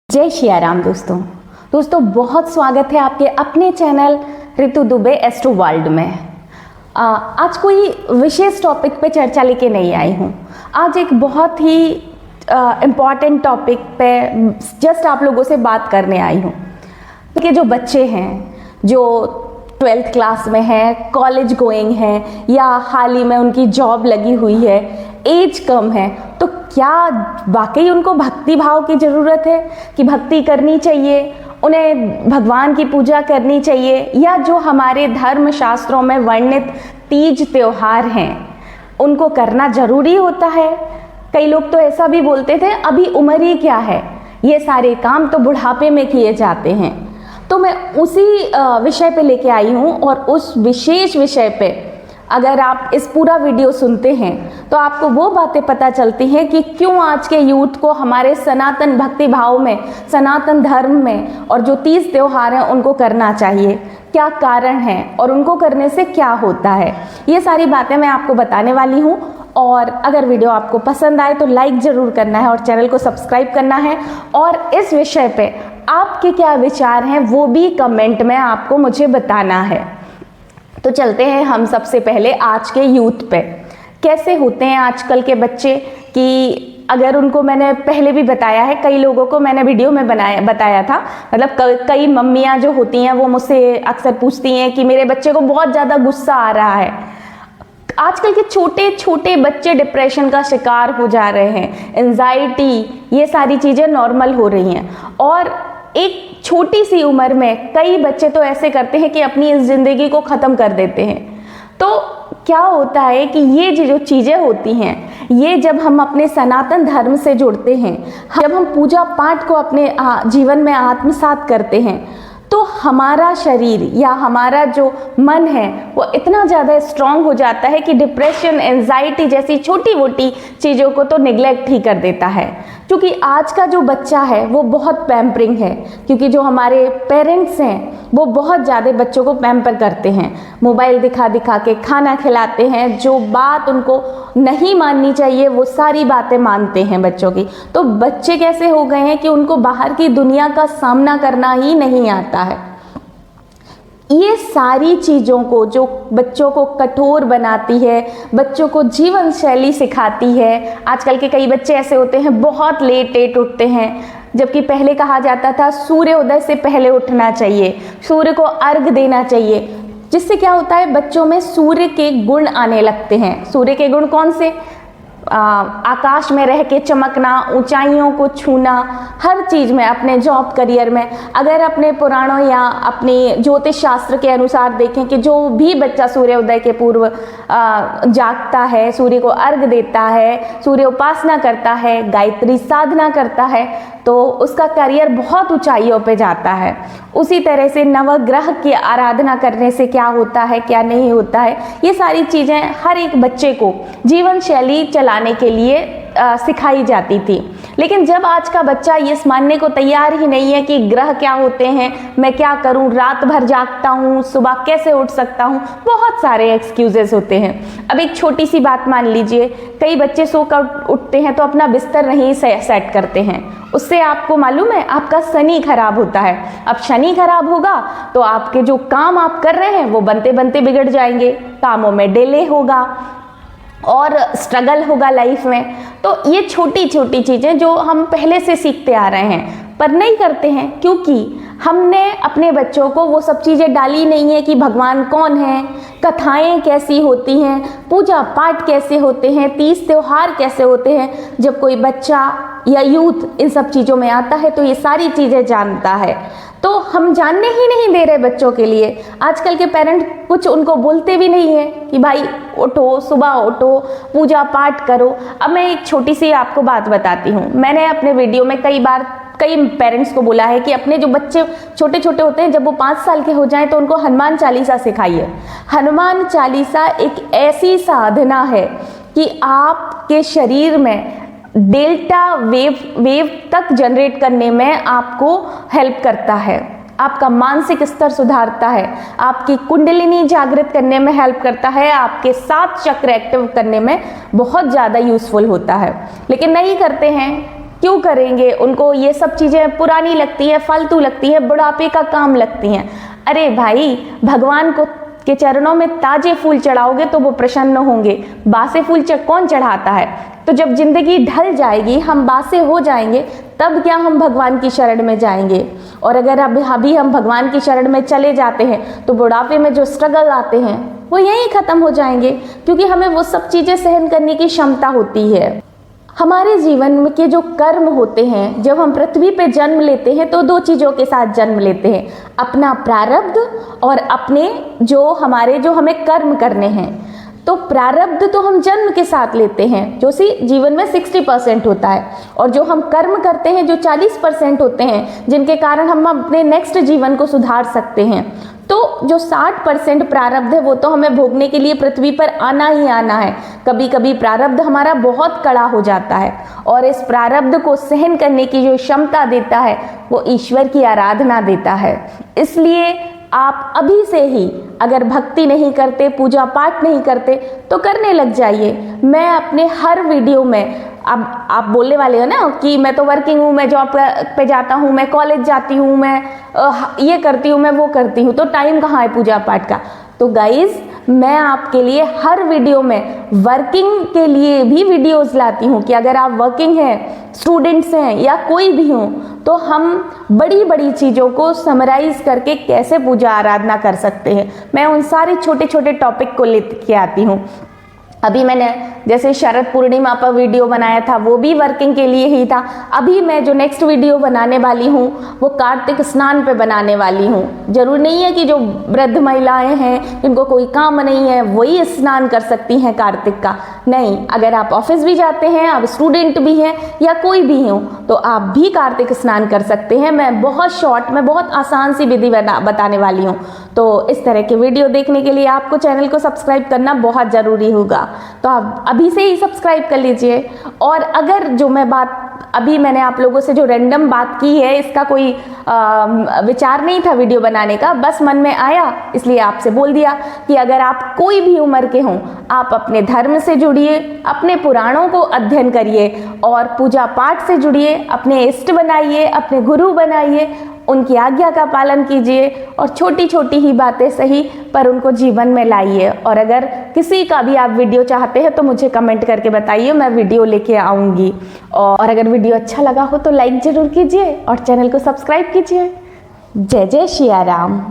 जय श्री राम दोस्तों बहुत स्वागत है आपके अपने चैनल ऋतु दुबे एस्ट्रो वर्ल्ड में। आज कोई विशेष टॉपिक पे चर्चा लेके नहीं आई हूँ। आज एक बहुत ही इम्पॉर्टेंट टॉपिक पे जस्ट आप लोगों से बात करने आई हूँ कि जो बच्चे हैं जो 12th क्लास में हैं, कॉलेज गोइंग हैं या हाल ही में उनकी जॉब लगी हुई है, एज कम है, तो क्या वाकई उनको भक्ति भाव की ज़रूरत है कि भक्ति करनी चाहिए, उन्हें भगवान की पूजा करनी चाहिए, या जो हमारे धर्म शास्त्रों में वर्णित तीज त्योहार हैं उनको करना ज़रूरी होता है। कई लोग तो ऐसा भी बोलते थे अभी उम्र ही क्या है, ये सारे काम तो बुढ़ापे में किए जाते हैं। तो मैं उसी विषय पे लेके आई हूँ और उस विशेष विषय पे अगर आप इस पूरा वीडियो सुनते हैं तो आपको वो बातें पता चलती हैं कि क्यों आज के यूथ को हमारे सनातन भक्ति भाव में, सनातन धर्म में और जो तीज त्योहार हैं उनको करना चाहिए, क्या कारण है और उनको करने से क्या होता है। ये सारी बातें मैं आपको बताने वाली हूँ। और अगर वीडियो आपको पसंद आए तो लाइक ज़रूर करना है और चैनल को सब्सक्राइब करना है, और इस विषय पे आपके क्या विचार हैं वो भी कमेंट में आपको मुझे बताना है। तो चलते हैं हम सबसे पहले आज के यूथ पे। कैसे होते हैं आजकल के बच्चे कि अगर उनको मैंने पहले भी बताया है, कई लोगों को मैंने वीडियो में बताया था, मतलब कई मम्मियाँ जो होती हैं वो मुझसे अक्सर पूछती हैं कि मेरे बच्चे को बहुत ज़्यादा गुस्सा आ रहा है। आजकल के छोटे छोटे बच्चे डिप्रेशन का शिकार हो जा रहे हैं, एंजाइटी, ये सारी चीज़ें नॉर्मल हो रही हैं। और एक छोटी सी उम्र में कई बच्चे तो ऐसे करते हैं कि अपनी इस ज़िंदगी को ख़त्म कर देते हैं। तो क्या होता है कि ये जो चीज़ें होती हैं, ये जब हम अपने सनातन धर्म से जुड़ते हैं, जब हम पूजा पाठ को अपने जीवन में आत्मसात करते हैं, तो हमारा शरीर या हमारा जो मन है वो इतना ज़्यादा स्ट्रांग हो जाता है कि डिप्रेशन, एंजाइटी जैसी छोटी मोटी चीज़ों को तो निगलेक्ट ही कर देता है। क्योंकि आज का जो बच्चा है वो बहुत पैम्परिंग है, क्योंकि जो हमारे पेरेंट्स हैं वो बहुत ज़्यादा बच्चों को पैम्पर करते हैं, मोबाइल दिखा दिखा के खाना खिलाते हैं, जो बात उनको नहीं माननी चाहिए वो सारी बातें मानते हैं बच्चों की। तो बच्चे कैसे हो गए हैं कि उनको बाहर की दुनिया का सामना करना ही नहीं आता है। ये सारी चीज़ों को जो बच्चों को कठोर बनाती है, बच्चों को जीवन शैली सिखाती है। आजकल के कई बच्चे ऐसे होते हैं बहुत लेट उठते हैं, जबकि पहले कहा जाता था सूर्योदय से पहले उठना चाहिए, सूर्य को अर्घ देना चाहिए, जिससे क्या होता है बच्चों में सूर्य के गुण आने लगते हैं। सूर्य के गुण कौन से? आकाश में रह के चमकना, ऊंचाइयों को छूना, हर चीज़ में, अपने जॉब करियर में। अगर अपने पुराणों या अपनी ज्योतिष शास्त्र के अनुसार देखें कि जो भी बच्चा सूर्योदय के पूर्व जागता है, सूर्य को अर्घ देता है, सूर्य उपासना करता है, गायत्री साधना करता है, तो उसका करियर बहुत ऊंचाइयों पे जाता है। उसी तरह से नवग्रह की आराधना करने से क्या होता है, क्या नहीं होता है, ये सारी चीज़ें हर एक बच्चे को जीवन शैली चलाने के लिए सिखाई जाती थी। लेकिन जब आज का बच्चा ये मानने को तैयार ही नहीं है कि ग्रह क्या होते हैं, मैं क्या करूं, रात भर जागता हूं, सुबह कैसे उठ सकता हूं, बहुत सारे एक्सक्यूजेस होते हैं। अब एक छोटी सी बात मान लीजिए, कई बच्चे सोकर उठते हैं तो अपना बिस्तर नहीं सेट करते हैं, उससे आपको मालूम है आपका शनि खराब होता है। अब शनि खराब होगा तो आपके जो काम आप कर रहे हैं वो बनते बनते बिगड़ जाएंगे, कामों में डिले होगा और स्ट्रगल होगा लाइफ में। तो ये छोटी छोटी चीज़ें जो हम पहले से सीखते आ रहे हैं पर नहीं करते हैं, क्योंकि हमने अपने बच्चों को वो सब चीज़ें डाली नहीं है कि भगवान कौन है, कथाएं कैसी होती हैं, पूजा पाठ कैसे होते हैं, तीज त्योहार कैसे होते हैं। जब कोई बच्चा या यूथ इन सब चीज़ों में आता है तो ये सारी चीज़ें जानता है। तो हम जानने ही नहीं दे रहे बच्चों के लिए। आजकल के पेरेंट कुछ उनको बोलते भी नहीं है कि भाई उठो, सुबह उठो, पूजा पाठ करो। अब मैं एक छोटी सी आपको बात बताती हूँ। मैंने अपने वीडियो में कई पेरेंट्स को बोला है कि अपने जो बच्चे छोटे छोटे होते हैं, जब वो 5 साल के हो जाएं तो उनको हनुमान चालीसा सिखाइए। हनुमान चालीसा एक ऐसी साधना है कि आपके शरीर में डेल्टा वेव तक जनरेट करने में आपको हेल्प करता है, आपका मानसिक स्तर सुधारता है, आपकी कुंडलिनी जागृत करने में हेल्प करता है, आपके 7 चक्र एक्टिव करने में बहुत ज़्यादा यूजफुल होता है। लेकिन नहीं करते हैं, क्यों करेंगे? उनको ये सब चीज़ें पुरानी लगती है, फालतू लगती है, बुढ़ापे का काम लगती हैं। अरे भाई, भगवान को के चरणों में ताजे फूल चढ़ाओगे तो वो प्रसन्न होंगे। बासे फूल कौन चढ़ाता है? तो जब जिंदगी ढल जाएगी, हम बासे हो जाएंगे, तब क्या हम भगवान की शरण में जाएंगे? और अगर अभी हम भगवान की शरण में चले जाते हैं तो बुढ़ापे में जो स्ट्रगल आते हैं वो यहीं खत्म हो जाएंगे, क्योंकि हमें वो सब चीजें सहन करने की क्षमता होती है। हमारे जीवन में के जो कर्म होते हैं, जब हम पृथ्वी पे जन्म लेते हैं तो 2 चीज़ों के साथ जन्म लेते हैं, अपना प्रारब्ध और अपने जो हमें कर्म करने हैं। तो प्रारब्ध तो हम जन्म के साथ लेते हैं, जो जीवन में 60% होता है, और जो हम कर्म करते हैं जो 40% होते हैं, जिनके कारण हम अपने नेक्स्ट जीवन को सुधार सकते हैं। तो जो 60% प्रारब्ध है वो तो हमें भोगने के लिए पृथ्वी पर आना ही आना है। कभी कभी प्रारब्ध हमारा बहुत कड़ा हो जाता है, और इस प्रारब्ध को सहन करने की जो क्षमता देता है वो ईश्वर की आराधना देता है। इसलिए आप अभी से ही अगर भक्ति नहीं करते, पूजा पाठ नहीं करते, तो करने लग जाइए। मैं अपने हर वीडियो में, अब आप बोलने वाले हो ना कि मैं तो वर्किंग हूँ, मैं जॉब पे जाता हूँ, मैं कॉलेज जाती हूँ, मैं ये करती हूँ, मैं वो करती हूँ, तो टाइम कहाँ है पूजा पाठ का? तो गाइज, मैं आपके लिए हर वीडियो में वर्किंग के लिए भी वीडियोस लाती हूँ कि अगर आप वर्किंग हैं, स्टूडेंट्स हैं या कोई भी हो, तो हम बड़ी बड़ी चीज़ों को समराइज करके कैसे पूजा आराधना कर सकते हैं, मैं उन सारे छोटे छोटे टॉपिक को लेके आती हूँ। अभी मैंने जैसे शरद पूर्णिमा पर वीडियो बनाया था, वो भी वर्किंग के लिए ही था। अभी मैं जो नेक्स्ट वीडियो बनाने वाली हूँ वो कार्तिक स्नान पे बनाने वाली हूँ। जरूर नहीं है कि जो वृद्ध महिलाएं हैं, जिनको कोई काम नहीं है, वही स्नान कर सकती हैं कार्तिक का। नहीं, अगर आप ऑफिस भी जाते हैं, आप स्टूडेंट भी हैं या कोई भी हो, तो आप भी कार्तिक स्नान कर सकते हैं। मैं बहुत शॉर्ट में बहुत आसान सी विधि बताने वाली हूँ। तो इस तरह के वीडियो देखने के लिए आपको चैनल को सब्सक्राइब करना बहुत ज़रूरी होगा, तो आप अभी से ही सब्सक्राइब कर लीजिए। और अगर जो मैं बात अभी मैंने आप लोगों से जो रैंडम बात की है, इसका कोई विचार नहीं था वीडियो बनाने का, बस मन में आया इसलिए आपसे बोल दिया कि अगर आप कोई भी उम्र के हों, आप अपने धर्म से जुड़िए, अपने पुराणों को अध्ययन करिए और पूजा पाठ से जुड़िए, अपने इष्ट बनाइए, अपने गुरु बनाइए, उनकी आज्ञा का पालन कीजिए और छोटी छोटी ही बातें सही पर उनको जीवन में लाइए। और अगर किसी का भी आप वीडियो चाहते हैं तो मुझे कमेंट करके बताइए, मैं वीडियो लेके आऊँगी। और अगर वीडियो अच्छा लगा हो तो लाइक ज़रूर कीजिए और चैनल को सब्सक्राइब कीजिए। जय जय सिया राम।